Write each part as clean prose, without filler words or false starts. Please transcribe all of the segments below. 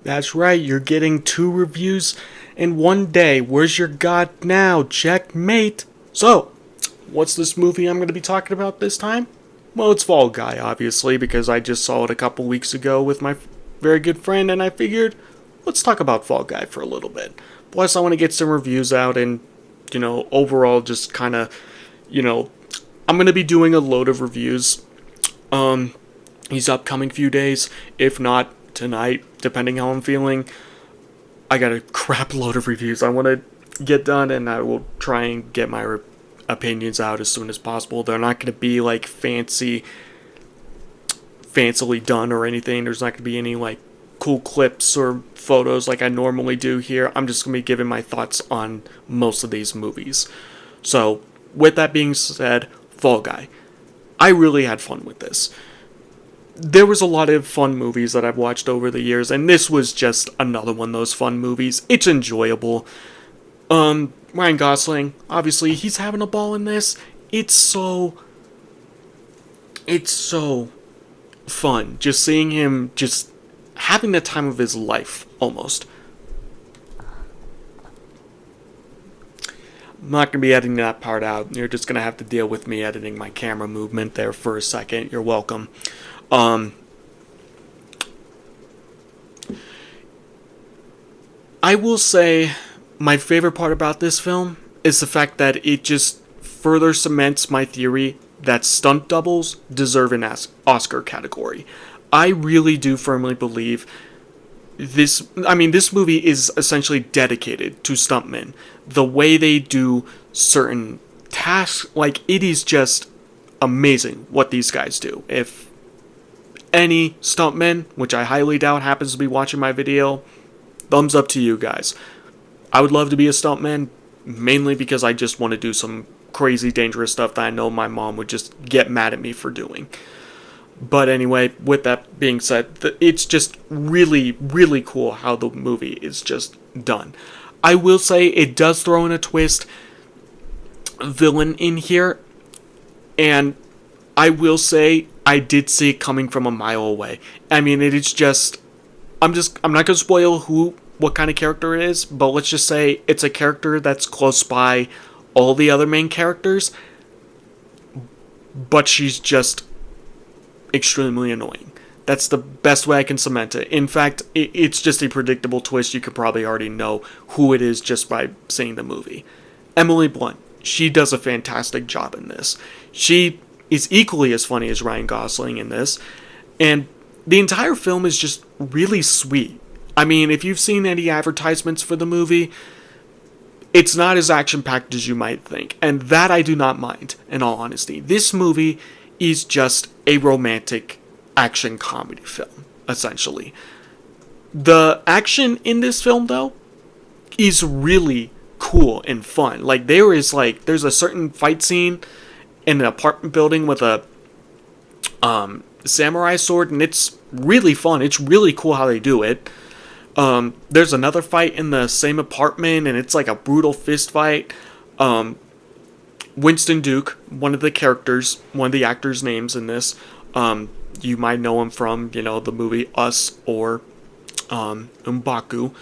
That's right, you're getting 2 reviews in one day. Where's your god now? Checkmate! So, what's this movie I'm going to be talking about this time? Well, it's Fall Guy, obviously, because I just saw it a couple weeks ago with my very good friend, and I figured, let's talk about Fall Guy for a little bit. Plus, I want to get some reviews out and, overall just kind of, I'm going to be doing a load of reviews these upcoming few days, if not tonight, depending how I'm feeling. I got a crap load of reviews I want to get done, and I will try and get my opinions out as soon as possible. They're not going to be like fancily done or anything. There's not going to be any like cool clips or photos like I normally do here. I'm just going to be giving my thoughts on most of these movies. So, with that being said, Fall Guy. I really had fun with this. There was a lot of fun movies that I've watched over the years, and this was just another one of those fun movies. It's enjoyable. Ryan Gosling, obviously, he's having a ball in this. It's so fun just seeing him just having the time of his life, almost. I'm not going to be editing that part out. You're just going to have to deal with me editing my camera movement there for a second. You're welcome. I will say my favorite part about this film is the fact that it just further cements my theory that stunt doubles deserve an Oscar category. I really do firmly believe this movie is essentially dedicated to stuntmen. The way they do certain tasks, like, it is just amazing what these guys do. If any stuntman, which I highly doubt happens to be watching my video, thumbs up to you guys. I would love to be a stuntman, mainly because I just want to do some crazy dangerous stuff that I know my mom would just get mad at me for doing. But anyway, with that being said, it's just really, really cool how the movie is just done. I will say it does throw in a twist villain in here, and I will say I did see it coming from a mile away. I mean, it is just, I'm not going to spoil what kind of character it is, but let's just say it's a character that's close by all the other main characters, but she's just extremely annoying. That's the best way I can cement it. In fact, it's just a predictable twist. You could probably already know who it is just by seeing the movie. Emily Blunt. She does a fantastic job in this. She is equally as funny as Ryan Gosling in this. And the entire film is just really sweet. I mean, if you've seen any advertisements for the movie, it's not as action-packed as you might think. And that I do not mind, in all honesty. This movie is just a romantic action comedy film, essentially. The action in this film, though, is really cool and fun. Like, there's a certain fight scene in an apartment building with a samurai sword, and it's really fun. It's really cool how they do it. There's another fight in the same apartment, and it's like a brutal fist fight. Winston Duke, one of the actors' names in this, you might know him from, the movie Us or M'Baku.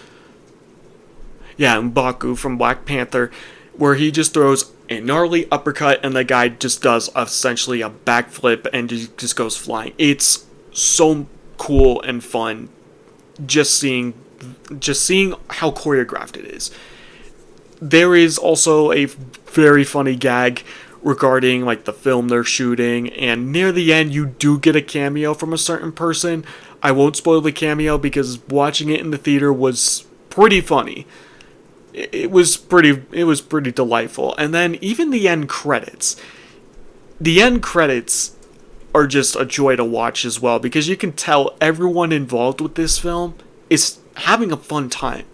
Yeah, M'Baku from Black Panther, where he just throws a gnarly uppercut and the guy just does essentially a backflip and just goes flying. It's so cool and fun just seeing how choreographed it is. There is also a very funny gag regarding like the film they're shooting, and near the end you do get a cameo from a certain person. I won't spoil the cameo because watching it in the theater was pretty funny. It was pretty delightful. And then even the end credits. The end credits are just a joy to watch as well, because you can tell everyone involved with this film is having a fun time.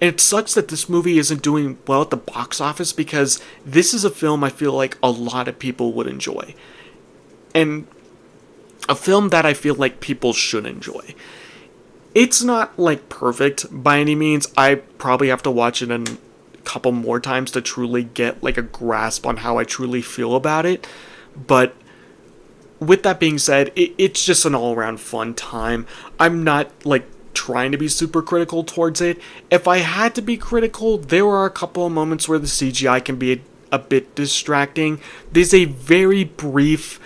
And it sucks that this movie isn't doing well at the box office, because this is a film I feel like a lot of people would enjoy. And a film that I feel like people should enjoy. It's not like perfect by any means. I probably have to watch it a couple more times to truly get like a grasp on how I truly feel about it. But with that being said, it's just an all-around fun time. I'm not like trying to be super critical towards it. If I had to be critical, there are a couple of moments where the CGI can be a bit distracting. There's a very brief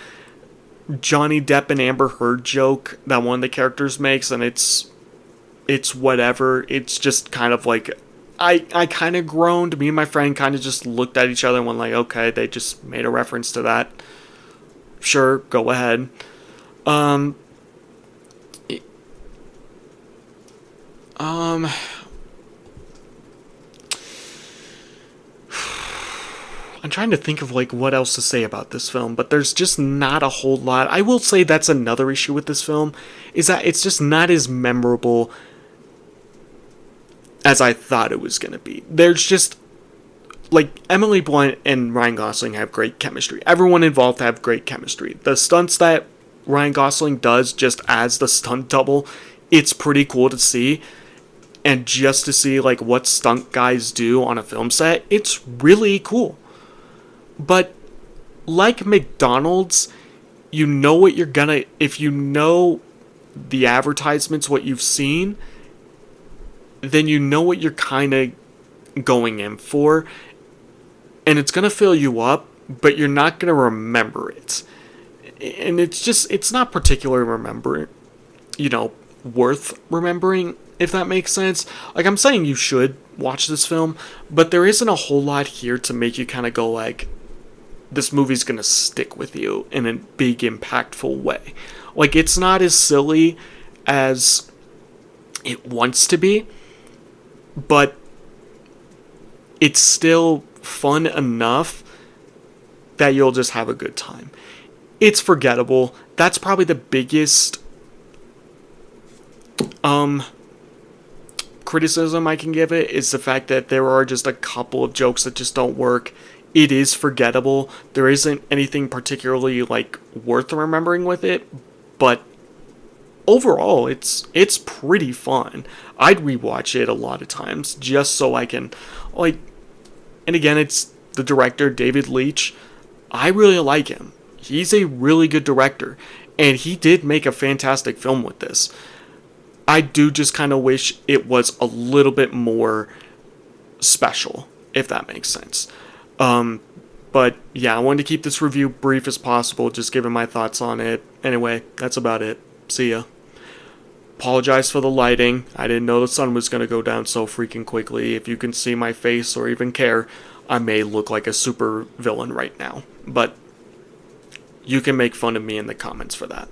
Johnny Depp and Amber Heard joke that one of the characters makes, and it's whatever. It's just kind of like, I kind of groaned. Me and my friend kind of just looked at each other and went like, okay, they just made a reference to that. Sure, go ahead. Um, um, I'm trying to think of like what else to say about this film, but there's just not a whole lot. I will say that's another issue with this film, is that it's just not as memorable as I thought it was going to be. There's just, like, Emily Blunt and Ryan Gosling have great chemistry. Everyone involved have great chemistry. The stunts that Ryan Gosling does just as the stunt double, it's pretty cool to see. And just to see, like, what stunt guys do on a film set, it's really cool. But, like McDonald's, you know what you're gonna... If you know the advertisements, what you've seen, then you know what you're kind of going in for. And it's going to fill you up, but you're not going to remember it. And it's not particularly worth remembering, if that makes sense. Like, I'm saying you should watch this film, but there isn't a whole lot here to make you kind of go like, this movie's going to stick with you in a big, impactful way. Like, it's not as silly as it wants to be, but it's still fun enough that you'll just have a good time. It's forgettable. That's probably the biggest criticism I can give it, is the fact that there are just a couple of jokes that just don't work. It is forgettable. There isn't anything particularly like worth remembering with it, but overall, it's pretty fun. I'd rewatch it a lot of times just so I can, like, and again, it's the director, David Leitch. I really like him. He's a really good director, and he did make a fantastic film with this. I do just kind of wish it was a little bit more special, if that makes sense. But yeah, I wanted to keep this review brief as possible, just giving my thoughts on it. Anyway, that's about it. See ya. Apologize for the lighting. I didn't know the sun was going to go down so freaking quickly. If you can see my face or even care, I may look like a super villain right now. But you can make fun of me in the comments for that.